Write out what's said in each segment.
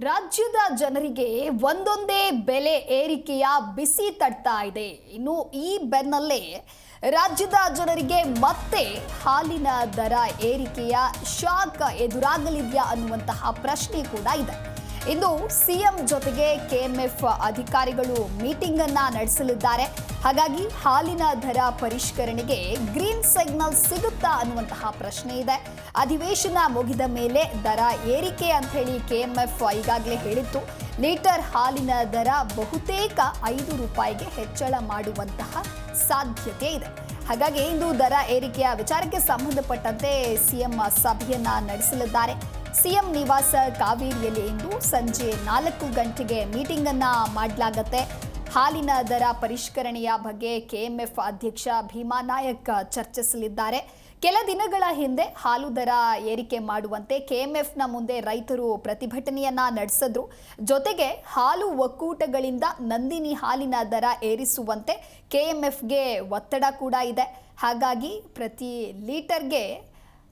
ರಾಜ್ಯದ ಜನರಿಗೆ ಒಂದೊಂದೇ ಬೆಲೆ ಏರಿಕೆಯ ಬಿಸಿ ತಟ್ತಾ ಇದೆ. ಇನ್ನು ಈ ಬೆನ್ನಲ್ಲೇ ರಾಜ್ಯದ ಜನರಿಗೆ ಮತ್ತೆ ಹಾಲಿನ ದರ ಏರಿಕೆಯ ಶಾಕ್ ಎದುರಾಗಲಿದೆಯಾ ಅನ್ನುವಂತಹ ಪ್ರಶ್ನೆ ಕೂಡ ಇದೆ. ಇಂದು ಸಿಎಂ ಜೊತೆಗೆ ಕೆಎಂಎಫ್ ಅಧಿಕಾರಿಗಳು ಮೀಟಿಂಗ್ ಅನ್ನ ನಡೆಸಲಿದ್ದಾರೆ. ಹಾಗಾಗಿ ಹಾಲಿನ ದರ ಪರಿಷ್ಕರಣೆಗೆ ಗ್ರೀನ್ ಸಿಗ್ನಲ್ ಸಿಗುತ್ತಾ ಅನ್ನುವಂತಹ ಪ್ರಶ್ನೆ ಇದೆ. ಅಧಿವೇಶನ ಮುಗಿದ ಮೇಲೆ ದರ ಏರಿಕೆ ಅಂತ ಹೇಳಿ ಕೆಎಂಎಫ್ ಈಗಾಗಲೇ ಹೇಳಿತ್ತು. ಲೀಟರ್ ಹಾಲಿನ ದರ ಬಹುತೇಕ 5 ರೂಪಾಯಿಗೆ ಹೆಚ್ಚಳ ಮಾಡುವಂತಹ ಸಾಧ್ಯತೆ ಇದೆ. ಹಾಗಾಗಿ ಇಂದು ದರ ಏರಿಕೆಯ ವಿಚಾರಕ್ಕೆ ಸಂಬಂಧಪಟ್ಟಂತೆ ಸಿಎಂ ಸಭೆಯನ್ನ ನಡೆಸಲಿದ್ದಾರೆ. ಸಿಎಂ ನಿವಾಸ ಕಾವೇರಿಯಲ್ಲಿ ಇಂದು ಸಂಜೆ 4 ಗಂಟೆಗೆ ಮೀಟಿಂಗ್ ಅನ್ನ ಮಾಡಲಾಗುತ್ತೆ. ಹಾಲಿನ ದರ ಪರಿಷ್ಕರಣೆಯ ಬಗ್ಗೆ ಕೆಎಂಎಫ್ ಅಧ್ಯಕ್ಷ ಭೀಮಾ ನಾಯಕ್ ಚರ್ಚಿಸಲಿದ್ದಾರೆ. ಕೆಲ ದಿನಗಳ ಹಿಂದೆ ಹಾಲು ದರ ಏರಿಕೆ ಮಾಡುವಂತೆ ಕೆಎಂಎಫ್ನ ಮುಂದೆ ರೈತರು ಪ್ರತಿಭಟನೆಯನ್ನ ನಡೆಸಿದ್ರು. ಜೊತೆಗೆ ಹಾಲು ಒಕ್ಕೂಟಗಳಿಂದ ನಂದಿನಿ ಹಾಲಿನ ದರ ಏರಿಸುವಂತೆ ಕೆಎಂಎಫ್ಗೆ ಒತ್ತಡ ಕೂಡ ಇದೆ. ಹಾಗಾಗಿ ಪ್ರತಿ ಲೀಟರ್ಗೆ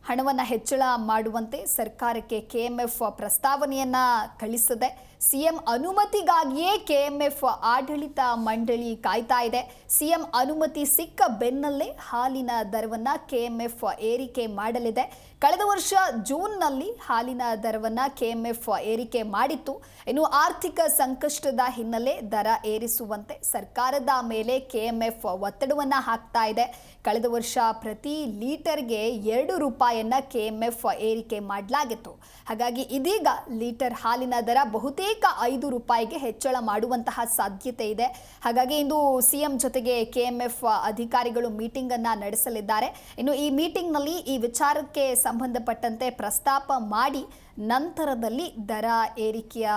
ಹಣವನ್ನು ಹೆಚ್ಚಳ ಮಾಡುವಂತೆ ಸರ್ಕಾರಕ್ಕೆ ಕೆಎಂಎಫ್ ಪ್ರಸ್ತಾವನೆಯನ್ನ ಕಳಿಸಿದೆ. ಸಿಎಂ ಅನುಮತಿಗಾಗಿಯೇ ಕೆಎಂಎಫ್ ಆಡಳಿತ ಮಂಡಳಿ ಕಾಯ್ತಾ ಇದೆ. ಸಿಎಂ ಅನುಮತಿ ಸಿಕ್ಕ ಬೆನ್ನಲ್ಲೇ ಹಾಲಿನ ದರವನ್ನು ಕೆಎಂಎಫ್ ಏರಿಕೆ ಮಾಡಲಿದೆ. ಕಳೆದ ವರ್ಷ ಜೂನ್ನಲ್ಲಿ ಹಾಲಿನ ದರವನ್ನು ಕೆಎಂಎಫ್ ಏರಿಕೆ ಮಾಡಿತ್ತು. ಇನ್ನು ಆರ್ಥಿಕ ಸಂಕಷ್ಟದ ಹಿನ್ನೆಲೆ ದರ ಏರಿಸುವಂತೆ ಸರ್ಕಾರದ ಮೇಲೆ ಕೆಎಂಎಫ್ ಒತ್ತಡವನ್ನು ಹಾಕ್ತಾ ಇದೆ. ಕಳೆದ ವರ್ಷ ಪ್ರತಿ ಲೀಟರ್ಗೆ 2 ರೂಪಾಯಿಯನ್ನ ಕೆಎಂಎಫ್ ಏರಿಕೆ ಮಾಡಲಾಗಿತ್ತು. ಹಾಗಾಗಿ ಇದೀಗ ಲೀಟರ್ ಹಾಲಿನ ದರ ಬಹುತೇಕ 5 ರೂಪಾಯಿಗೆ ಹೆಚ್ಚಳ ಮಾಡುವಂತಹ ಸಾಧ್ಯತೆ ಇದೆ. ಹಾಗಾಗಿ ಇಂದು ಸಿಎಂ ಜೊತೆಗೆ ಕೆಎಂಎಫ್ ಅಧಿಕಾರಿಗಳು ಮೀಟಿಂಗ್ ಅನ್ನ ನಡೆಸಲಿದ್ದಾರೆ. ಇನ್ನು ಈ ಮೀಟಿಂಗ್ನಲ್ಲಿ ಈ ವಿಚಾರಕ್ಕೆ ಸಂಬಂಧಪಟ್ಟಂತೆ ಪ್ರಸ್ತಾಪ ಮಾಡಿ ನಂತರದಲ್ಲಿ ದರ ಏರಿಕೆಯ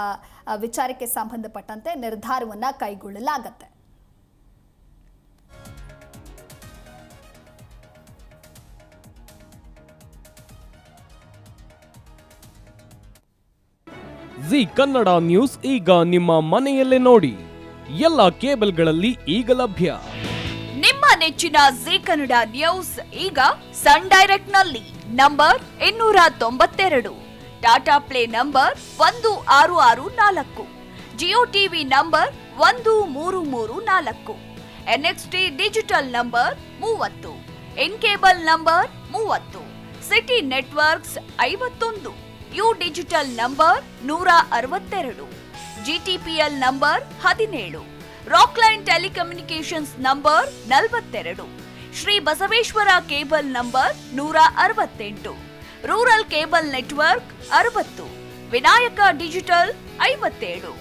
ವಿಚಾರಕ್ಕೆ ಸಂಬಂಧಪಟ್ಟಂತೆ ನಿರ್ಧಾರವನ್ನು ಕೈಗೊಳ್ಳಲಾಗುತ್ತೆ. ಜಿ ಕನ್ನಡ ನ್ಯೂಸ್ ಈಗ ನಿಮ್ಮ ಮನೆಯಲ್ಲೇ ನೋಡಿ. ಎಲ್ಲ ಕೇಬಲ್ಗಳಲ್ಲಿ ಈಗ ಲಭ್ಯ. ನಿಮ್ಮ ನೆಚ್ಚಿನ ಜಿ ಕನ್ನಡ ನ್ಯೂಸ್ ಈಗ ಸನ್ ಡೈರೆಕ್ಟ್ ನಲ್ಲಿ number 292, Tata Play number 1664, Jio TV number 1334, NXT digital number 30, in cable number 30, City networks 51, U digital number 162, GTPL number 17, Rockline telecommunications number 42, Shri Basaveshwara cable number 168, rural cable network 60, Vinayaka digital 57,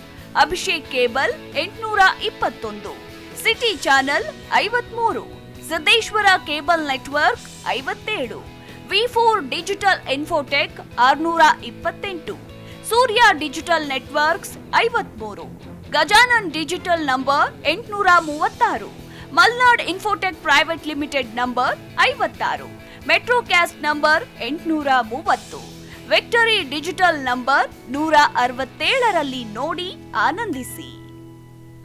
Abhishek cable 821, city channel 53, Siddeshwara cable network 57, ವಿ4 digital infotech 628, Surya digital networks 53, Gajanan digital number 836, Malnad infotech private limited number 56, Metrocast number 830, Victory digital number 167ರಲ್ಲಿ ನೋಡಿ ಆನಂದಿಸಿ.